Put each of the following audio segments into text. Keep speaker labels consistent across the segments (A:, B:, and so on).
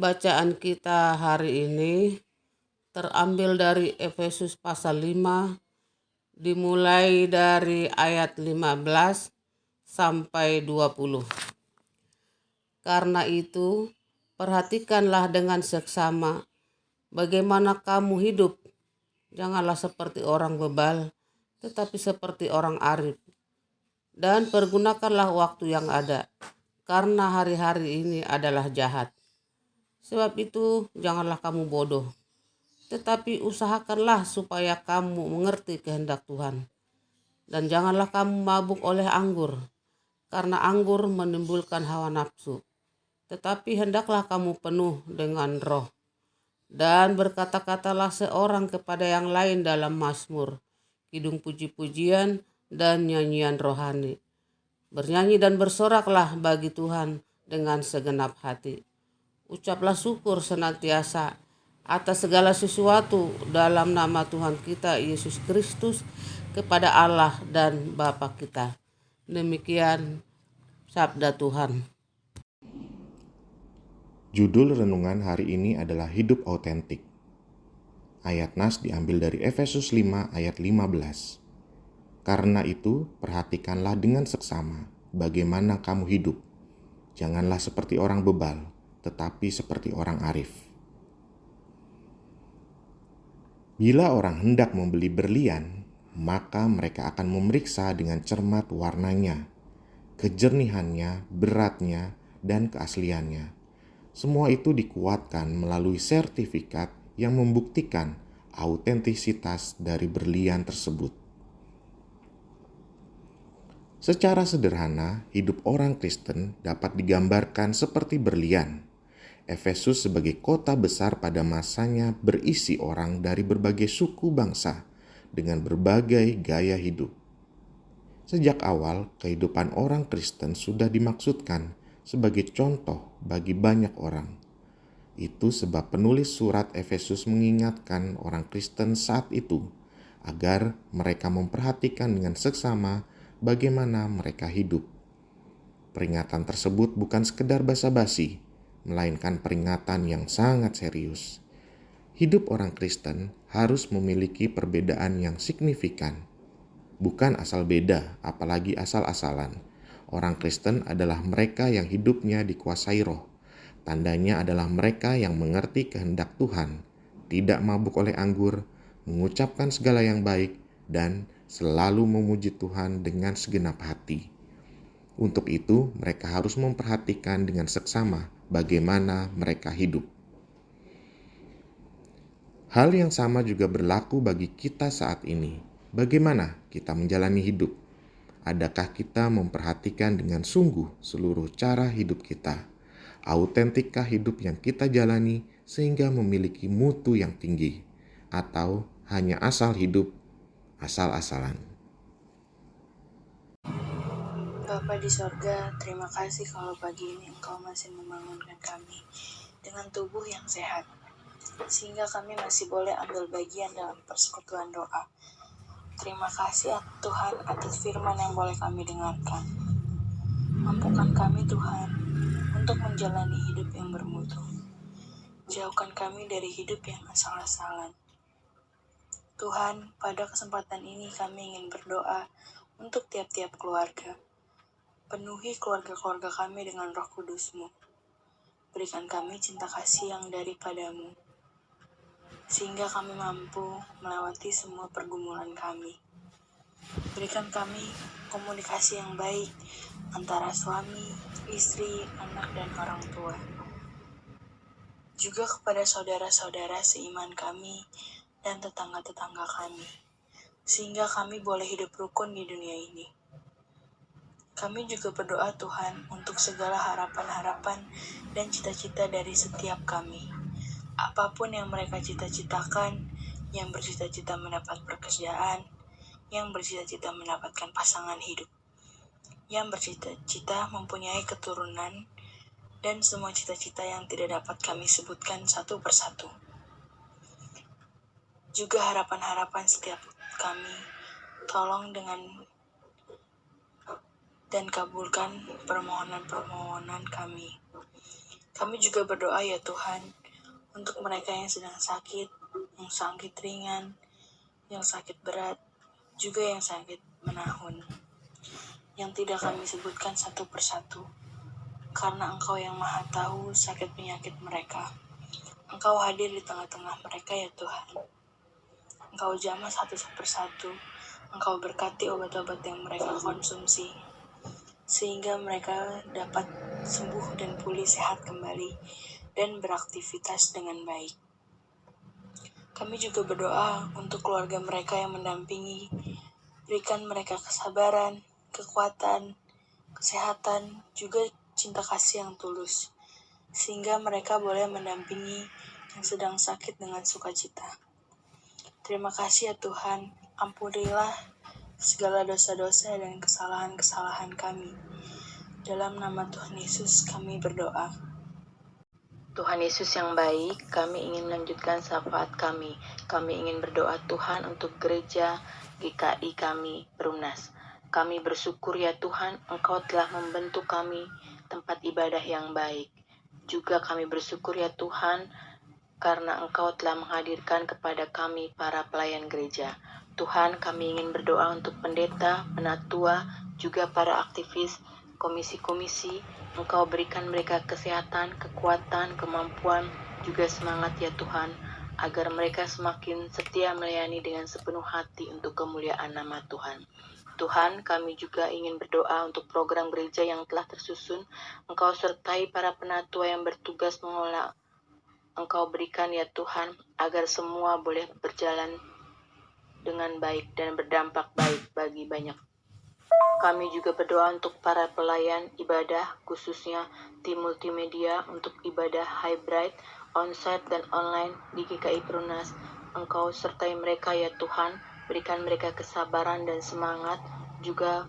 A: Bacaan kita hari ini terambil dari Efesus pasal 5, dimulai dari ayat 15 sampai 20. Karena itu, perhatikanlah dengan seksama bagaimana kamu hidup. Janganlah seperti orang bebal, tetapi seperti orang arif. Dan pergunakanlah waktu yang ada, karena hari-hari ini adalah jahat. Sebab itu janganlah kamu bodoh, tetapi usahakanlah supaya kamu mengerti kehendak Tuhan. Dan janganlah kamu mabuk oleh anggur, karena anggur menimbulkan hawa nafsu. Tetapi hendaklah kamu penuh dengan roh. Dan berkata-katalah seorang kepada yang lain dalam mazmur, kidung puji-pujian, dan nyanyian rohani. Bernyanyi dan bersoraklah bagi Tuhan dengan segenap hati. Ucaplah syukur senantiasa atas segala sesuatu dalam nama Tuhan kita Yesus Kristus kepada Allah dan Bapa kita. Demikian sabda Tuhan.
B: Judul renungan hari ini adalah Hidup Autentik. Ayat nas diambil dari Efesus 5 ayat 15. Karena itu, perhatikanlah dengan seksama bagaimana kamu hidup. Janganlah seperti orang bebal, tetapi seperti orang arif. Bila orang hendak membeli berlian, maka mereka akan memeriksa dengan cermat warnanya, kejernihannya, beratnya, dan keasliannya. Semua itu dikuatkan melalui sertifikat yang membuktikan autentisitas dari berlian tersebut. Secara sederhana, hidup orang Kristen dapat digambarkan seperti berlian. Efesus sebagai kota besar pada masanya berisi orang dari berbagai suku bangsa dengan berbagai gaya hidup. Sejak awal, kehidupan orang Kristen sudah dimaksudkan sebagai contoh bagi banyak orang. Itu sebab penulis surat Efesus mengingatkan orang Kristen saat itu agar mereka memperhatikan dengan seksama bagaimana mereka hidup. Peringatan tersebut bukan sekedar basa-basi, melainkan peringatan yang sangat serius. Hidup orang Kristen harus memiliki perbedaan yang signifikan. Bukan asal beda, apalagi asal-asalan. Orang Kristen adalah mereka yang hidupnya dikuasai roh. Tandanya adalah mereka yang mengerti kehendak Tuhan, tidak mabuk oleh anggur, mengucapkan segala yang baik, dan selalu memuji Tuhan dengan segenap hati. Untuk itu, mereka harus memperhatikan dengan seksama bagaimana mereka hidup. Hal yang sama juga berlaku bagi kita saat ini. Bagaimana kita menjalani hidup? Adakah kita memperhatikan dengan sungguh seluruh cara hidup kita? Autentikkah hidup yang kita jalani sehingga memiliki mutu yang tinggi? Atau hanya asal hidup, asal-asalan?
C: Bapa di sorga, terima kasih kalau pagi ini Engkau masih membangunkan kami dengan tubuh yang sehat, sehingga kami masih boleh ambil bagian dalam persekutuan doa. Terima kasih Tuhan atas firman yang boleh kami dengarkan. Mampukan kami Tuhan untuk menjalani hidup yang bermutu. Jauhkan kami dari hidup yang asal-asalan. Tuhan, pada kesempatan ini kami ingin berdoa untuk tiap-tiap keluarga. Penuhi keluarga-keluarga kami dengan Roh Kudus-Mu. Berikan kami cinta kasih yang daripadamu, sehingga kami mampu melewati semua pergumulan kami. Berikan kami komunikasi yang baik antara suami, istri, anak, dan orang tua. Juga kepada saudara-saudara seiman kami dan tetangga-tetangga kami, sehingga kami boleh hidup rukun di dunia ini. Kami juga berdoa Tuhan untuk segala harapan-harapan dan cita-cita dari setiap kami. Apapun yang mereka cita-citakan, yang bercita-cita mendapat pekerjaan, yang bercita-cita mendapatkan pasangan hidup, yang bercita-cita mempunyai keturunan, dan semua cita-cita yang tidak dapat kami sebutkan satu persatu. Juga harapan-harapan setiap kami, tolong dan kabulkan permohonan-permohonan kami. Kami juga berdoa ya Tuhan, untuk mereka yang sedang sakit, yang sakit ringan, yang sakit berat, juga yang sakit menahun, yang tidak kami sebutkan satu persatu, karena Engkau yang Maha Tahu sakit penyakit mereka. Engkau hadir di tengah-tengah mereka ya Tuhan. Engkau jamah satu persatu. Engkau berkati obat-obat yang mereka konsumsi, sehingga mereka dapat sembuh dan pulih sehat kembali dan beraktivitas dengan baik. Kami juga berdoa untuk keluarga mereka yang mendampingi. Berikan mereka kesabaran, kekuatan, kesehatan, juga cinta kasih yang tulus, sehingga mereka boleh mendampingi yang sedang sakit dengan sukacita. Terima kasih ya Tuhan, ampunilah segala dosa-dosa dan kesalahan-kesalahan kami. Dalam nama Tuhan Yesus kami berdoa.
D: Tuhan Yesus yang baik, kami ingin melanjutkan syafaat kami. Kami ingin berdoa Tuhan untuk gereja GKI kami, Perumnas. Kami bersyukur ya Tuhan, Engkau telah membentuk kami tempat ibadah yang baik. Juga kami bersyukur ya Tuhan, karena Engkau telah menghadirkan kepada kami para pelayan gereja. Tuhan, kami ingin berdoa untuk pendeta, penatua, juga para aktivis, komisi-komisi. Engkau berikan mereka kesehatan, kekuatan, kemampuan, juga semangat ya Tuhan, agar mereka semakin setia melayani dengan sepenuh hati untuk kemuliaan nama Tuhan. Tuhan, kami juga ingin berdoa untuk program gereja yang telah tersusun. Engkau sertai para penatua yang bertugas mengelola. Engkau berikan ya Tuhan, agar semua boleh berjalan dengan baik dan berdampak baik bagi banyak. Kami juga berdoa untuk para pelayan ibadah, khususnya tim multimedia untuk ibadah hybrid, onsite dan online di GKI Perumnas. Engkau sertai mereka ya Tuhan, berikan mereka kesabaran dan semangat, juga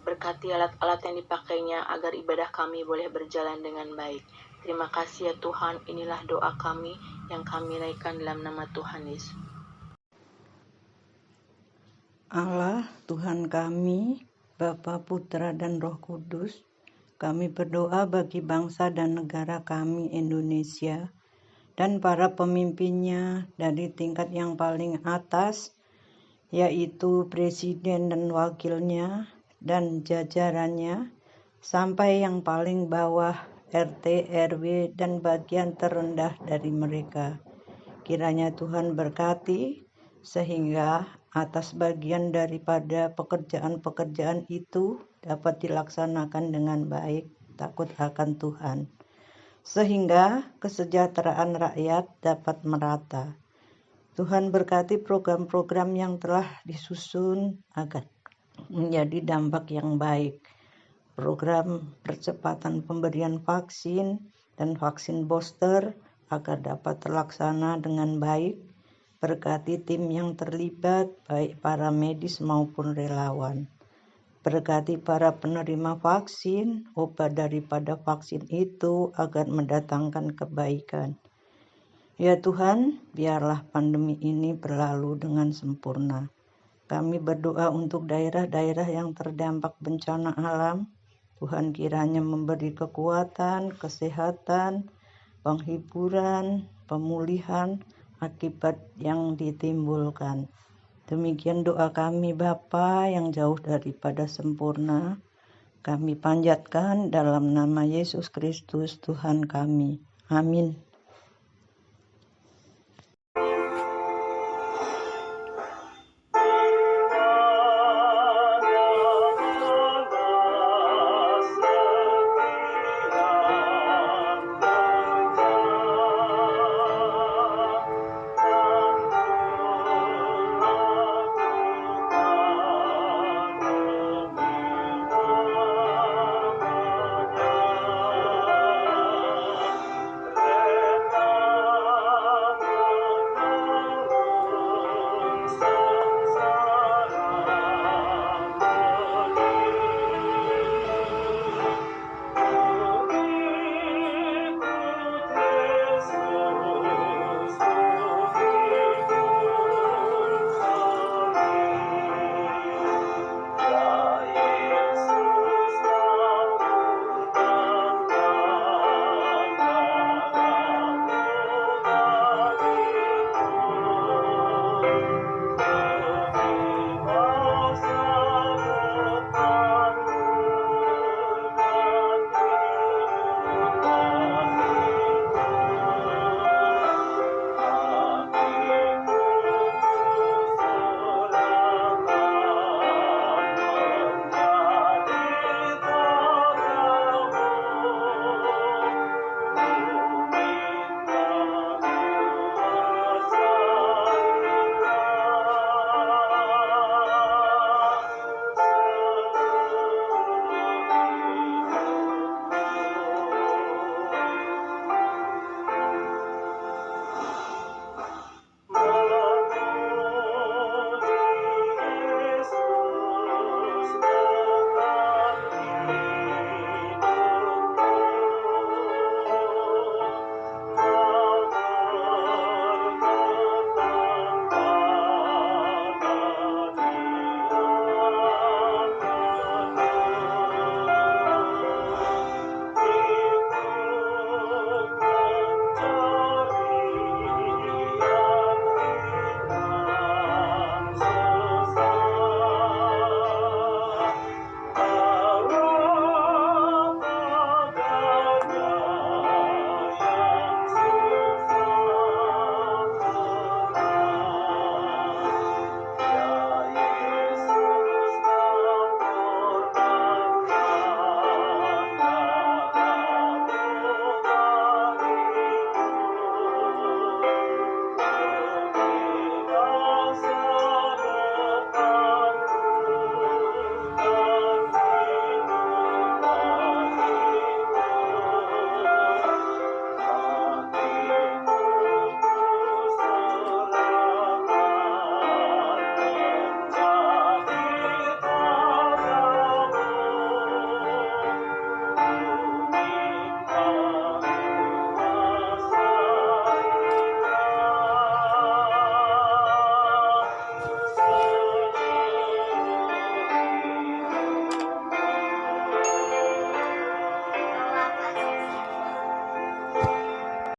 D: berkati alat-alat yang dipakainya agar ibadah kami boleh berjalan dengan baik. Terima kasih ya Tuhan, inilah doa kami yang kami naikkan dalam nama Tuhan Yesus.
E: Allah, Tuhan kami, Bapa, Putra, dan Roh Kudus, kami berdoa bagi bangsa dan negara kami Indonesia dan para pemimpinnya dari tingkat yang paling atas, yaitu Presiden dan Wakilnya dan jajarannya, sampai yang paling bawah RT, RW, dan bagian terendah dari mereka. Kiranya Tuhan berkati sehingga atas bagian daripada pekerjaan-pekerjaan itu dapat dilaksanakan dengan baik, takut akan Tuhan, sehingga kesejahteraan rakyat dapat merata. Tuhan berkati program-program yang telah disusun agar menjadi dampak yang baik. Program percepatan pemberian vaksin dan vaksin booster agar dapat terlaksana dengan baik. Berkati tim yang terlibat, baik para medis maupun relawan. Berkati para penerima vaksin, obat daripada vaksin itu agar mendatangkan kebaikan. Ya Tuhan, biarlah pandemi ini berlalu dengan sempurna. Kami berdoa untuk daerah-daerah yang terdampak bencana alam. Tuhan kiranya memberi kekuatan, kesehatan, penghiburan, pemulihan akibat yang ditimbulkan. Demikian doa kami Bapa yang jauh daripada sempurna. Kami panjatkan dalam nama Yesus Kristus Tuhan kami. Amin.